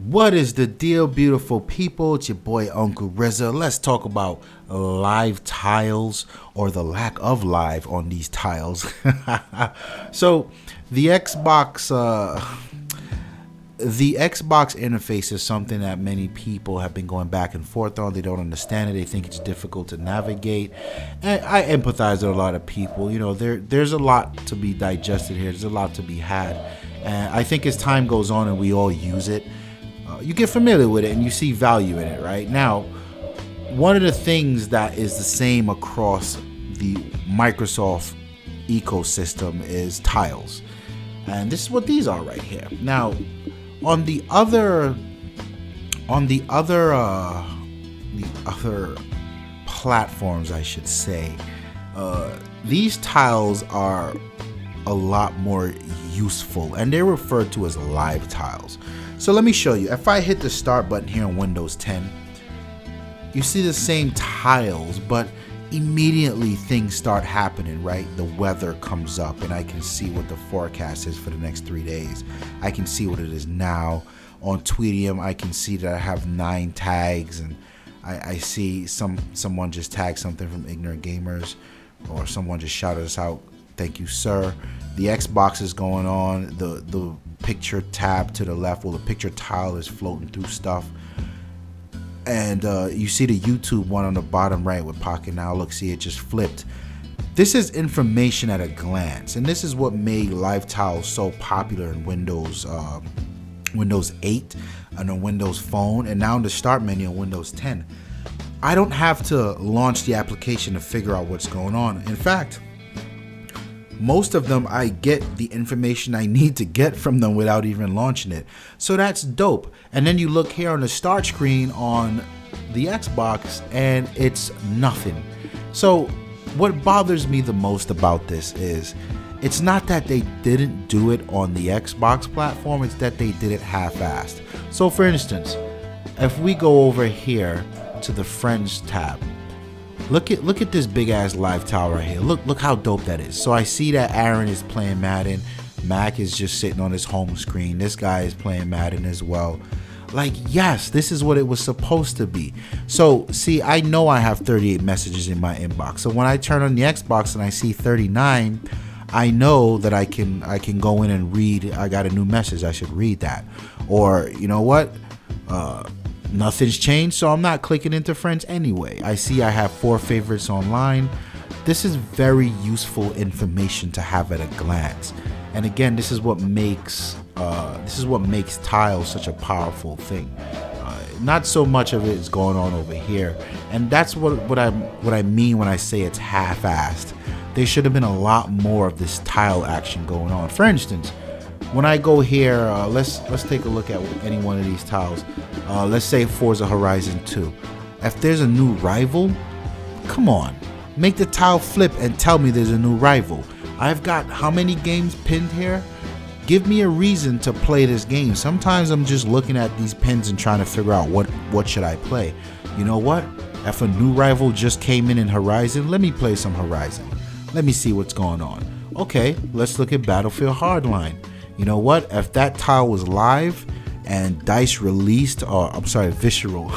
What is the deal, beautiful people? It's your boy Uncle Rza. Let's talk about live tiles, or the lack of live on these tiles. So the Xbox interface is something that many people have been going back and forth on. They don't understand it. They think it's difficult to navigate. And I empathize with a lot of people. You know, there's a lot to be digested here. There's a lot to be had. And I think as time goes on and we all use it, you get familiar with it and you see value in it. Right now, one of the things that is the same across the Microsoft ecosystem is tiles, and this is what these are right here. Now, on the other platforms, I should say, these tiles are a lot more useful, and they're referred to as live tiles. So let me show you. If I hit the start button here on Windows 10, you see the same tiles, but immediately things start happening, right? The weather comes up and I can see what the forecast is for the next 3 days. I can see what it is now. On Tweetium, I can see that I have 9 tags, and I see someone just tagged something from Ignorant Gamers, or someone just shouted us out. Thank you, sir. The Xbox is going on. The picture tab to the left, well, the picture tile is floating through stuff. And you see the YouTube one on the bottom right with Pocket Now. Look, see, it just flipped. This is information at a glance, and this is what made live tiles so popular in Windows 8 and on Windows Phone, and now in the start menu on Windows 10. I don't have to launch the application to figure out what's going on. In fact, most of them, I get the information I need to get from them without even launching it. So that's dope. And then you look here on the start screen on the Xbox and it's nothing. So what bothers me the most about this is it's not that they didn't do it on the Xbox platform, it's that they did it half-assed. So for instance, if we go over here to the Friends tab, Look at this big ass live tile right here. Look how dope that is. So I see that Aaron is playing Madden. Mac is just sitting on his home screen. This guy is playing Madden as well. Like, yes, this is what it was supposed to be. So see, I know I have 38 messages in my inbox. So when I turn on the Xbox and I see 39, I know that I can go in and read. I got a new message. I should read that. Or you know what? Nothing's changed, so I'm not clicking into friends anyway. I see I have 4 favorites online. This is very useful information to have at a glance. And again, this is what makes tiles such a powerful thing. Not so much of it is going on over here, and that's what I mean when I say it's half-assed. There should have been a lot more of this tile action going on. For instance, when I go here, let's take a look at any one of these tiles. Let's say Forza Horizon 2. If there's a new rival, come on, make the tile flip and tell me there's a new rival. I've got how many games pinned here? Give me a reason to play this game. Sometimes I'm just looking at these pins and trying to figure out what should I play. You know what? If a new rival just came in Horizon, let me play some Horizon. Let me see what's going on. Okay, let's look at Battlefield Hardline. You know what? If that tile was live and DICE released, or I'm sorry, Visual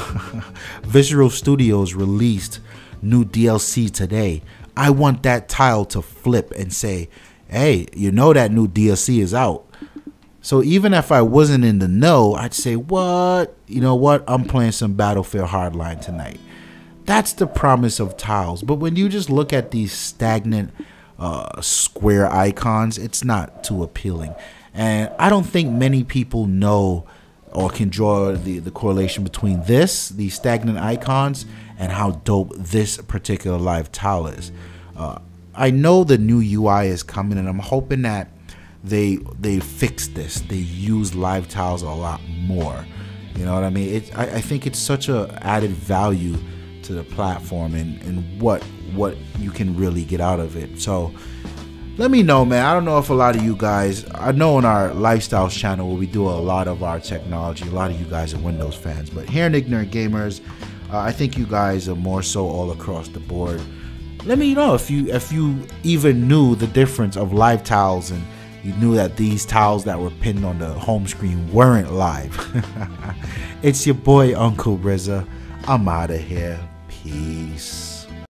Studios released new DLC today, I want that tile to flip and say, hey, you know that new DLC is out. So even if I wasn't in the know, I'd say, what? You know what? I'm playing some Battlefield Hardline tonight. That's the promise of tiles. But when you just look at these stagnant square icons, it's not too appealing. And I don't think many people know or can draw the correlation between these stagnant icons, and how dope this particular live tile is. I know the new UI is coming, and I'm hoping that they fix this. They use live tiles a lot more. You know what I mean? I think it's such a added value to the platform, and what you can really get out of it. So let me know, man. I don't know if a lot of you guys, I know on our lifestyles channel where we do a lot of our technology, a lot of you guys are Windows fans, but here in Ignorant Gamers, I think you guys are more so all across the board. Let me know if you even knew the difference of live tiles you knew that these tiles that were pinned on the home screen weren't live. It's your boy Uncle Rza. I'm out of here. Peace.